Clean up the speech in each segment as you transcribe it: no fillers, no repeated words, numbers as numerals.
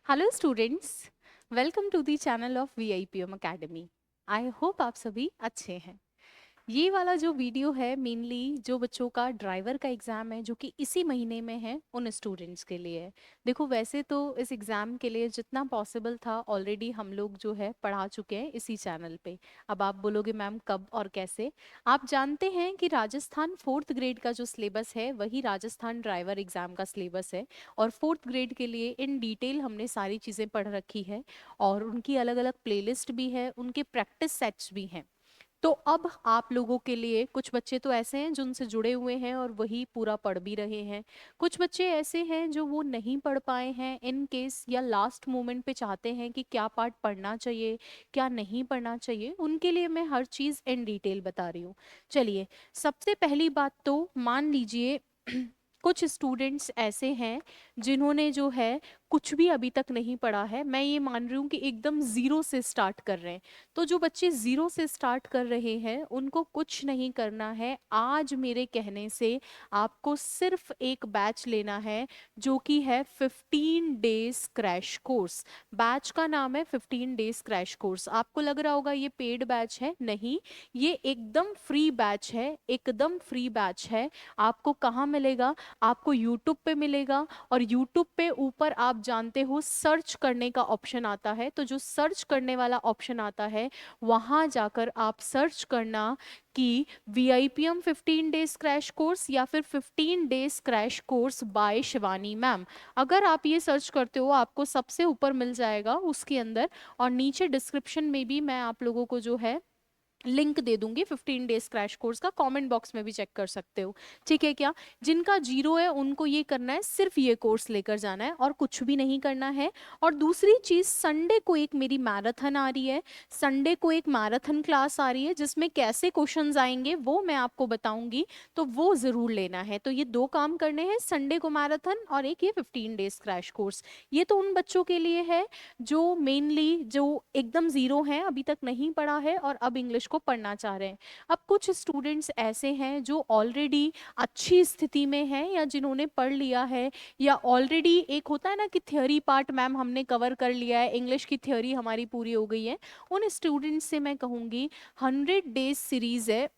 Hello students, welcome to the channel of VIPM academy. I hope आप सभी अच्छे हैं। ये वाला जो वीडियो है मेनली जो बच्चों का ड्राइवर का एग्ज़ाम है जो कि इसी महीने में है उन स्टूडेंट्स के लिए है। देखो वैसे तो इस एग्ज़ाम के लिए जितना पॉसिबल था ऑलरेडी हम लोग जो है पढ़ा चुके हैं इसी चैनल पे। अब आप बोलोगे मैम कब और कैसे। आप जानते हैं कि राजस्थान 4th ग्रेड का जो सिलेबस है वही राजस्थान ड्राइवर एग्ज़ाम का सिलेबस है। और 4th ग्रेड के लिए इन डिटेल हमने सारी चीज़ें पढ़ रखी है और उनकी अलग अलग प्लेलिस्ट भी है, उनके प्रैक्टिस सेट्स भी हैं। तो अब आप लोगों के लिए कुछ बच्चे तो ऐसे हैं जो उनसे जुड़े हुए हैं और वही पूरा पढ़ भी रहे हैं। कुछ बच्चे ऐसे हैं जो वो नहीं पढ़ पाए हैं इन केस या लास्ट मोमेंट पे चाहते हैं कि क्या पार्ट पढ़ना चाहिए क्या नहीं पढ़ना चाहिए। उनके लिए मैं हर चीज़ इन डिटेल बता रही हूँ। चलिए, सबसे पहली बात तो मान लीजिए कुछ स्टूडेंट्स ऐसे हैं जिन्होंने जो है कुछ भी अभी तक नहीं पढ़ा है। मैं ये मान रही हूँ कि एकदम ज़ीरो से स्टार्ट कर रहे हैं। तो जो बच्चे ज़ीरो से स्टार्ट कर रहे हैं उनको कुछ नहीं करना है। आज मेरे कहने से आपको सिर्फ एक बैच लेना है जो कि है 15 डेज क्रैश कोर्स। बैच का नाम है 15 डेज क्रैश कोर्स। आपको लग रहा होगा ये पेड बैच है, नहीं, ये एकदम फ्री बैच है, एकदम फ्री बैच है। आपको कहाँ मिलेगा? आपको यूट्यूब पे मिलेगा। और यूट्यूब पे ऊपर आप जानते हो सर्च करने का ऑप्शन आता है, तो जो सर्च करने वाला ऑप्शन आता है वहां जाकर आप सर्च करना कि VIPM 15 डेज क्रैश कोर्स या फिर 15 days crash course by Shivani ma'am. अगर आप ये सर्च करते हो आपको सबसे ऊपर मिल जाएगा उसके अंदर। और नीचे डिस्क्रिप्शन में भी मैं आप लोगों को जो है लिंक दे दूंगी 15 डेज क्रैश कोर्स का, कमेंट बॉक्स में भी चेक कर सकते हो। ठीक है क्या? जिनका जीरो है उनको ये करना है, सिर्फ ये कोर्स लेकर जाना है और कुछ भी नहीं करना है। और दूसरी चीज, संडे को एक मेरी मैराथन आ रही है। संडे को एक मैराथन क्लास आ रही है जिसमें कैसे क्वेश्चंस आएंगे वो मैं आपको बताऊंगी, तो वो जरूर लेना है। तो ये दो काम करने हैं, संडे को मैराथन और एक ये 15 डेज क्रैश कोर्स। ये तो उन बच्चों के लिए है जो मेनली जो एकदम जीरो हैं, अभी तक नहीं पढ़ा है और अब इंग्लिश को पढ़ना चाह रहे हैं। अब कुछ स्टूडेंट्स ऐसे हैं जो ऑलरेडी अच्छी स्थिति में हैं या जिन्होंने पढ़ लिया है, या ऑलरेडी एक होता है ना कि थ्योरी पार्ट मैम हमने कवर कर लिया है, इंग्लिश की थ्योरी हमारी पूरी हो गई है। उन स्टूडेंट्स से मैं कहूँगी 100 डेज सीरीज है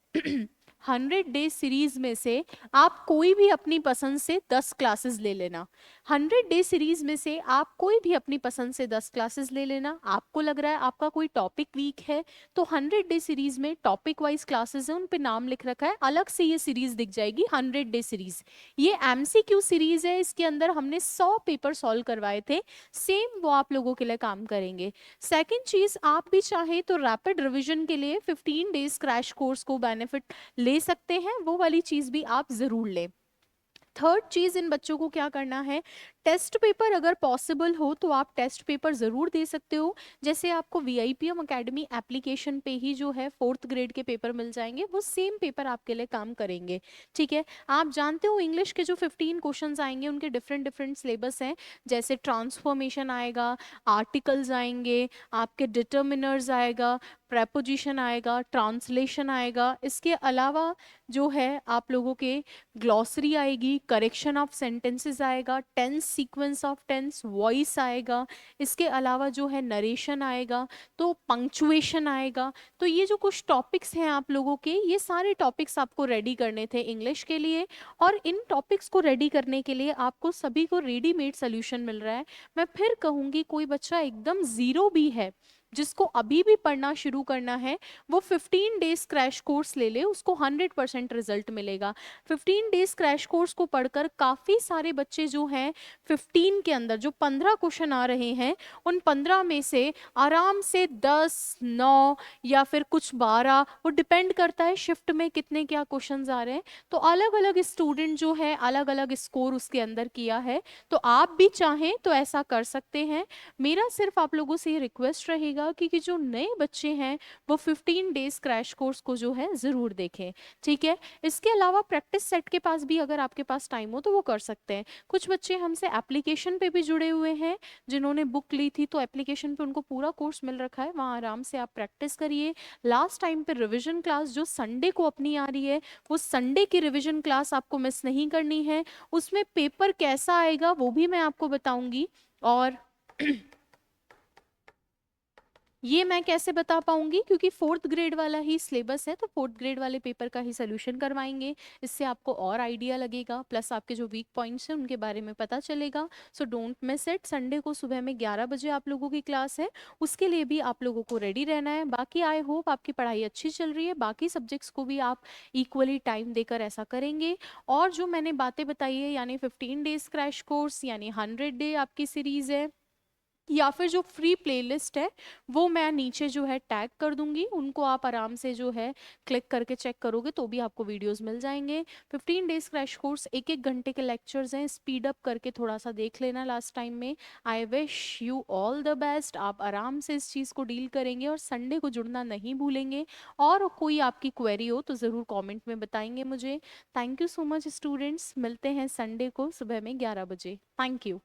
100 डेज सीरीज में से आप कोई भी अपनी पसंद से 10 क्लासेस ले लेना। 100 डे सीरीज में से आप कोई भी अपनी पसंद से 10 क्लासेस ले लेना। आपको लग रहा है आपका कोई टॉपिक वीक है तो 100 डे सीरीज में टॉपिक वाइज क्लासेस है, उन पे नाम लिख रखा है, अलग से ये सीरीज दिख जाएगी 100 डे सीरीज। ये MCQ सीरीज है, इसके अंदर हमने 100 पेपर सॉल्व करवाए थे, सेम वो आप लोगों के लिए काम करेंगे। सेकेंड चीज, आप भी चाहे तो रैपिड रिविजन के लिए 15 डेज क्रैश कोर्स को बेनिफिट ले सकते हैं, वो वाली चीज भी आप जरूर लें। थर्ड चीज, इन बच्चों को क्या करना है, टेस्ट पेपर अगर पॉसिबल हो तो आप टेस्ट पेपर जरूर दे सकते हो। जैसे आपको VIPM एकेडमी एप्लीकेशन पे ही जो है 4th ग्रेड के पेपर मिल जाएंगे, वो सेम पेपर आपके लिए काम करेंगे। ठीक है, आप जानते हो इंग्लिश के जो 15 क्वेश्चंस आएंगे उनके डिफरेंट डिफरेंट सिलेबस हैं। जैसे ट्रांसफॉर्मेशन आएगा, आर्टिकल्स आएंगे, आपके डिटर्मिनर्स आएगा, प्रेपोजिशन आएगा, ट्रांसलेशन आएगा। इसके अलावा जो है आप लोगों के ग्लॉसरी आएगी, करेक्शन ऑफ सेंटेंसेस आएगा, tense, sequence of tense, voice आएगा। इसके अलावा जो है नरेशन आएगा, तो पंक्चुएशन आएगा। तो ये जो कुछ टॉपिक्स हैं आप लोगों के, ये सारे टॉपिक्स आपको रेडी करने थे इंग्लिश के लिए। और इन टॉपिक्स को रेडी करने के लिए आपको सभी को रेडीमेड सोल्यूशन मिल रहा है। मैं फिर कहूँगी कोई बच्चा एकदम ज़ीरो भी है जिसको अभी भी पढ़ना शुरू करना है, वो 15 डेज क्रैश कोर्स ले ले, उसको 100% रिजल्ट मिलेगा। 15 डेज क्रैश कोर्स को पढ़कर काफ़ी सारे बच्चे जो हैं 15 के अंदर जो 15 क्वेश्चन आ रहे हैं उन 15 में से आराम से 10, 9 या फिर कुछ 12, वो डिपेंड करता है शिफ्ट में कितने क्या क्वेश्चंस आ रहे हैं। तो अलग अलग स्टूडेंट जो है अलग अलग स्कोर उसके अंदर किया है। तो आप भी चाहें तो ऐसा कर सकते हैं। मेरा सिर्फ आप लोगों से ये रिक्वेस्ट रहेगा कि जो नए बच्चे हैं वो 15 डेज क्रैश कोर्स को जो है ज़रूर देखें। ठीक है, इसके अलावा प्रैक्टिस सेट के पास भी अगर आपके पास टाइम हो तो वो कर सकते हैं। कुछ बच्चे हमसे एप्लीकेशन पे भी जुड़े हुए हैं, जिन्होंने बुक ली थी तो एप्लीकेशन पे उनको पूरा कोर्स मिल रखा है, वहाँ आराम से आप प्रैक्टिस करिए। लास्ट टाइम पे रिविजन क्लास जो संडे को अपनी आ रही है, वो संडे की रिविजन क्लास आपको मिस नहीं करनी है। उसमें पेपर कैसा आएगा वो भी मैं आपको बताऊंगी। और ये मैं कैसे बता पाऊंगी, क्योंकि फोर्थ ग्रेड वाला ही सिलेबस है, तो फोर्थ ग्रेड वाले पेपर का ही सोल्यूशन करवाएंगे। इससे आपको और आइडिया लगेगा, प्लस आपके जो वीक पॉइंट्स हैं उनके बारे में पता चलेगा। So don't miss it. Sunday को सुबह में 11 बजे आप लोगों की क्लास है, उसके लिए भी आप लोगों को रेडी रहना है। बाकी आई होप आपकी पढ़ाई अच्छी चल रही है, बाकी सब्जेक्ट्स को भी आप इक्वली टाइम देकर ऐसा करेंगे। और जो मैंने बातें बताई है, यानी 15 डेज क्रैश कोर्स, यानी 100 डे आपकी सीरीज है, या फिर जो फ्री प्लेलिस्ट है वो मैं नीचे जो है टैग कर दूंगी, उनको आप आराम से जो है क्लिक करके चेक करोगे तो भी आपको वीडियोस मिल जाएंगे। 15 डेज क्रैश कोर्स, 1 1 घंटे के लेक्चर्स हैं, स्पीड अप करके थोड़ा सा देख लेना लास्ट टाइम में। I wish you all the best. आप आराम से इस चीज़ को डील करेंगे और संडे को जुड़ना नहीं भूलेंगे। और कोई आपकी क्वेरी हो तो ज़रूर कॉमेंट में बताएंगे मुझे। Thank you so much students, मिलते हैं संडे को सुबह में 11 बजे। Thank you.